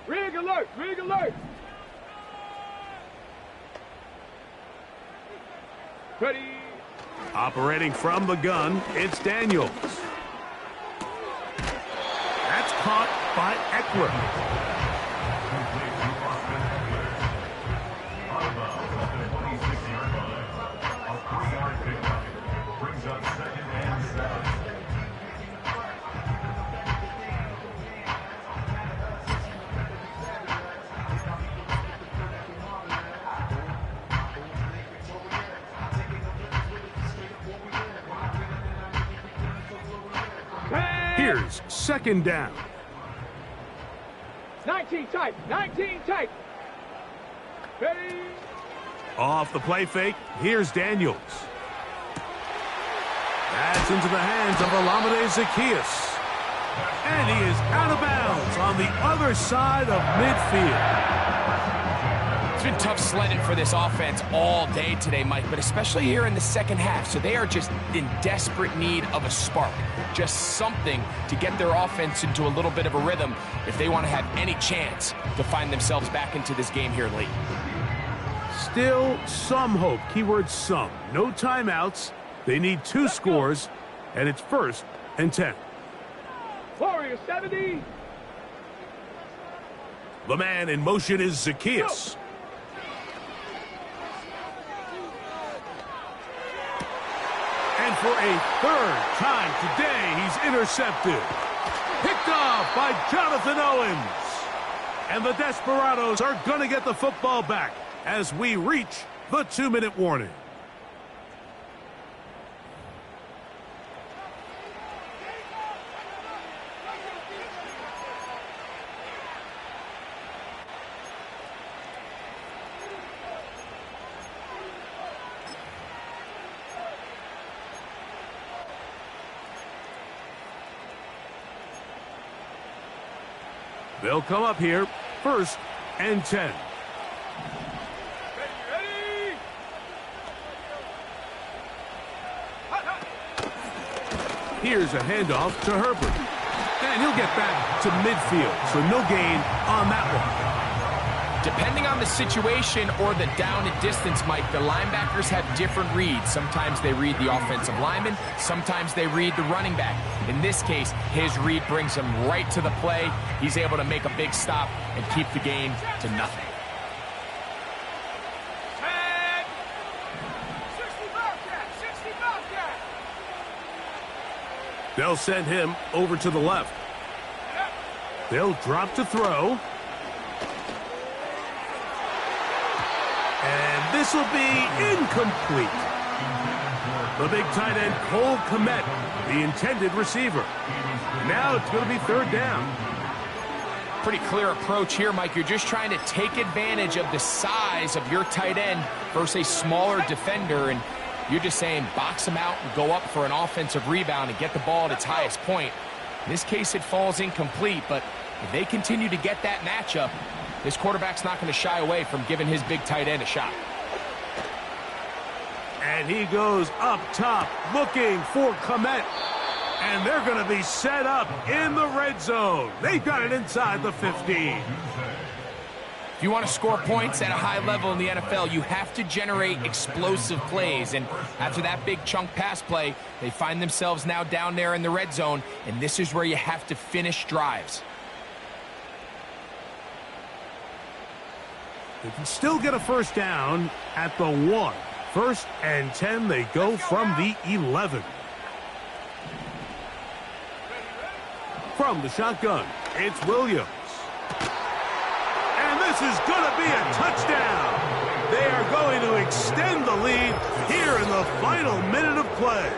Rig alert, rig alert. Ready. Operating from the gun, it's Daniels. That's caught by Eckler. Here's 2nd down. 19 tight, 19 tight. Ready. Off the play fake, here's Daniels. That's into the hands of Olamide Zaccheaus. And he is out of bounds on the other side of midfield. It's been tough sledding for this offense all day today, Mike, but especially here in the second half. So they are just in desperate need of a spark, just something to get their offense into a little bit of a rhythm if they want to have any chance to find themselves back into this game here late. Still some hope, keyword some. No timeouts. They need 2 scores, and it's 1st and 10. Warrior 70. The man in motion is Zaccheaus. And for a 3rd time today, he's intercepted. Picked off by Jonathan Owens. And the Desperados are going to get the football back as we reach the 2-minute warning. They'll come up here, 1st and 10. Ready. Here's a handoff to Herbert. And he'll get back to midfield, so no gain on that one. Depending on the situation or the down and distance, Mike, the linebackers have different reads. Sometimes they read the offensive lineman. Sometimes they read the running back. In this case, his read brings him right to the play. He's able to make a big stop and keep the gain to nothing. 60 Bobcat, 60 Bobcat. They'll send him over to the left. They'll drop to throw. And this will be incomplete. The big tight end, Cole Kmet, the intended receiver. Now it's going to be 3rd down. Pretty clear approach here, Mike. You're just trying to take advantage of the size of your tight end versus a smaller defender, and you're just saying box him out and go up for an offensive rebound and get the ball at its highest point. In this case, it falls incomplete, but if they continue to get that matchup, this quarterback's not going to shy away from giving his big tight end a shot. And he goes up top looking for Kmet. And they're going to be set up in the red zone. They've got it inside the 15. If you want to score points at a high level in the NFL, you have to generate explosive plays. And after that big chunk pass play, they find themselves now down there in the red zone. And this is where you have to finish drives. They can still get a 1st down at the 1. 1st and 10, they go from the 11. From the shotgun, it's Williams. And this is going to be a touchdown. They are going to extend the lead here in the final minute of play.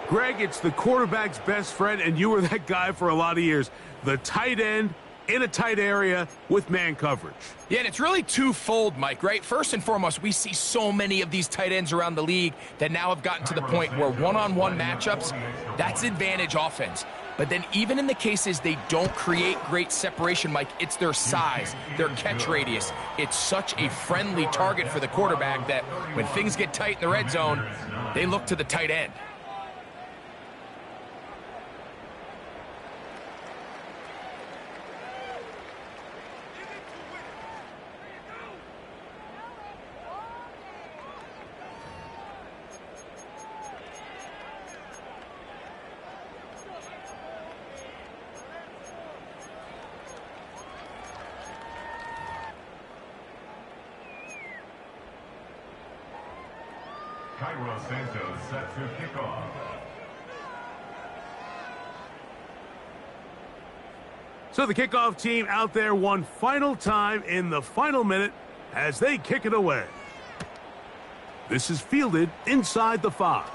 Greg, it's the quarterback's best friend, and you were that guy for a lot of years. The tight end in a tight area with man coverage. Yeah, and it's really twofold, Mike, right? First and foremost, we see so many of these tight ends around the league that now have gotten to the point where one-on-one matchups, that's advantage offense. But then even in the cases they don't create great separation, Mike, it's their size, their catch radius. It's such a friendly target for the quarterback that when things get tight in the red zone, they look to the tight end. Santos set to kick off. So the kickoff team out there one final time in the final minute as they kick it away. This is fielded inside the 5.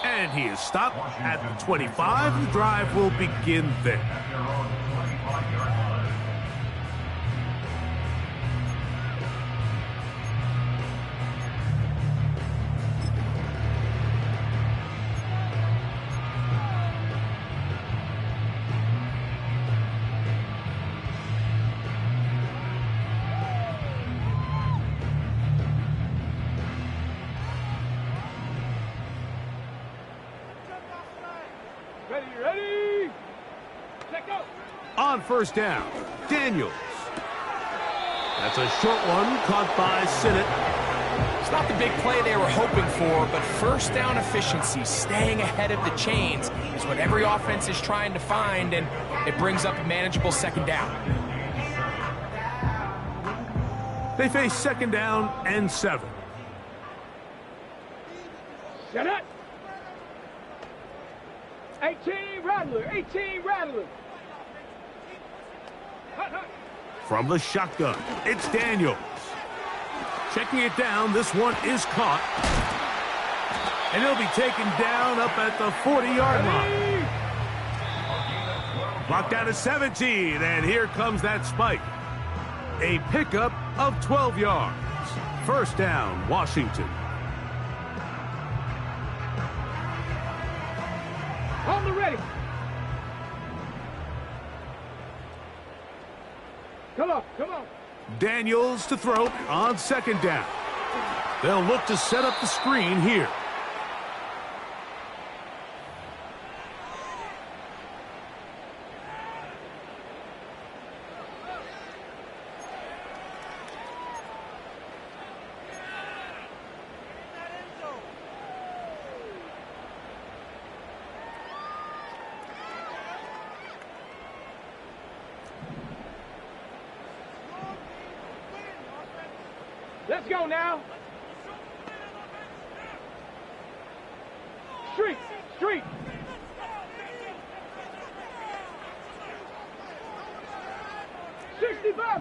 And he is stopped at the 25. The drive will begin there. At their own 25-yard line. Ready? Check out. On first down, Daniels. That's a short one caught by Sinnott. It's not the big play they were hoping for, but first down efficiency, staying ahead of the chains, is what every offense is trying to find, and it brings up a manageable second down. They face second down and 7. Set up. 18 Rattler. 18 Rattler. Hut, hut. From the shotgun, it's Daniels. Checking it down, this one is caught. And he'll be taken down up at the 40-yard line. Blocked down to 17, and here comes that spike. A pickup of 12 yards. First down, Washington. On the ready. Come on, come on. Daniels to throw on second down. They'll look to set up the screen here. Let's go now. Street, street.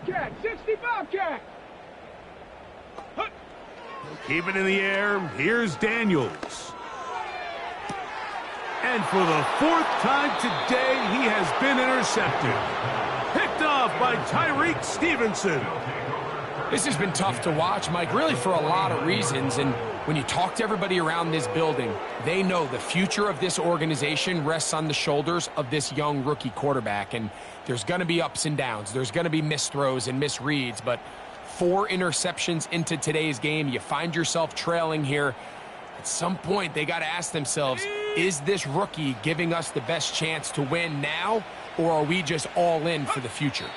cat, 65 cat. Keep it in the air. Here's Daniels. And for the fourth time today, he has been intercepted. Picked off by Tyreek Stevenson. This has been tough to watch, Mike, really for a lot of reasons. And when you talk to everybody around this building, they know the future of this organization rests on the shoulders of this young rookie quarterback. And there's going to be ups and downs. There's going to be missed throws and misreads. But 4 interceptions into today's game, you find yourself trailing here. At some point, they got to ask themselves, is this rookie giving us the best chance to win now, or are we just all in for the future?